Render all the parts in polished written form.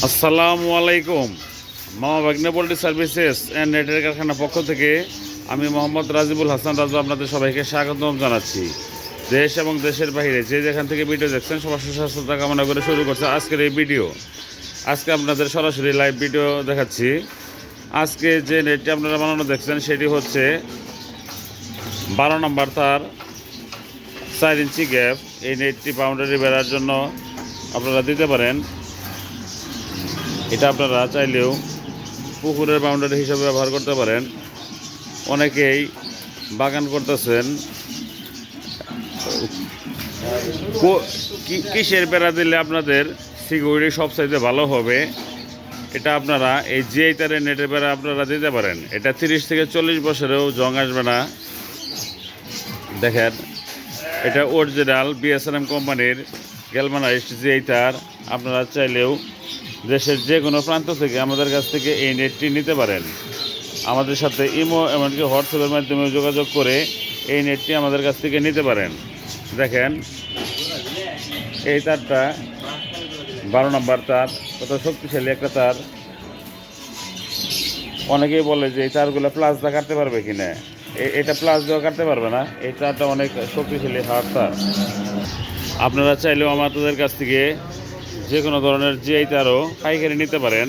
আসসালামু আলাইকুম। মামা ভাগ্নে পোল্ট্রি সার্ভিসেস অ্যান্ড নেটের কারখানার পক্ষ থেকে আমি মোহাম্মদ রাজিবুল হাসান রাজু আপনাদের সবাইকে স্বাগতম জানাচ্ছি। দেশ এবং দেশের বাইরে যে যেখান থেকে ভিডিও দেখছেন সবার সুস্বাস্থ্যতা কামনা করে শুরু করছে আজকের এই ভিডিও। আজকে আপনাদের সরাসরি লাইভ ভিডিও দেখাচ্ছি। আজকে যে নেটটি আপনারা বানানো দেখছেন সেটি হচ্ছে 12 নম্বর তার 4 ইঞ্চি গ্যাপ। এই নেটটি বাউন্ডারি বেড়ার জন্য আপনারা দিতে পারেন। এটা আপনারা চাইলেও পুকুরের বাউন্ডারি হিসাবে ব্যবহার করতে পারেন। অনেকেই বাগান করতেছেন, কিসের বেড়া দিলে আপনাদের সিকিউরিটি সবচাইতে ভালো হবে, এটা আপনারা এই জিআই তারের নেটের বেড়া আপনারা দিতে পারেন। এটা 30 থেকে 40 বছরেও জং আসবে না। দেখেন, এটা অরিজিনাল বিএসএনএম কোম্পানির গ্যালভানাইজড জিআই তার। আপনারা চাইলেও দেশের যে কোনো প্রান্ত থেকে আমাদের কাছ থেকে এই নেটটি নিতে পারেন। আমাদের সাথে ইমো এমনকি হোয়াটসঅ্যাপের মাধ্যমে যোগাযোগ করে এই নেটটি আমাদের কাছ থেকে নিতে পারেন। দেখেন, এই তারটা 12 নম্বর তার, কত শক্তিশালী একটা তার। অনেকেই বলে যে এই তারগুলো প্লাস দিয়ে কাটতে পারবে কি না। এটা প্লাস দেওয়া কাটতে পারবে না। এই তারটা অনেক শক্তিশালী হার্ড তার। আপনারা চাইলেও আমাদের কাছ থেকে যে কোনো ধরনের জিআই তারও পাইকারি নিতে পারেন।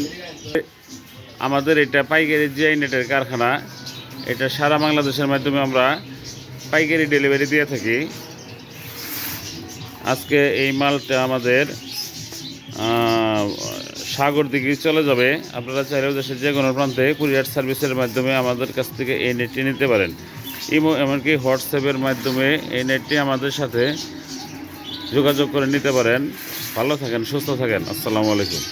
আমাদের এটা পাইকারি জিআই নেটের কারখানা। এটা সারা বাংলাদেশের মাধ্যমে আমরা পাইকারি ডেলিভারি দিয়ে থাকি। আজকে এই মালটা আমাদের সাগর দিকে চলে যাবে। আপনারা চাইলেও দেশের যে কোনো প্রান্তে কুরিয়ার সার্ভিসের মাধ্যমে আমাদের কাছ থেকে এই নেটটি নিতে পারেন। ইমো এমনকি হোয়াটসঅ্যাপের মাধ্যমে এই নেটটি আমাদের সাথে যোগাযোগ করে নিতে পারেন। ভালো থাকেন, সুস্থ থাকেন। আসসালামু আলাইকুম।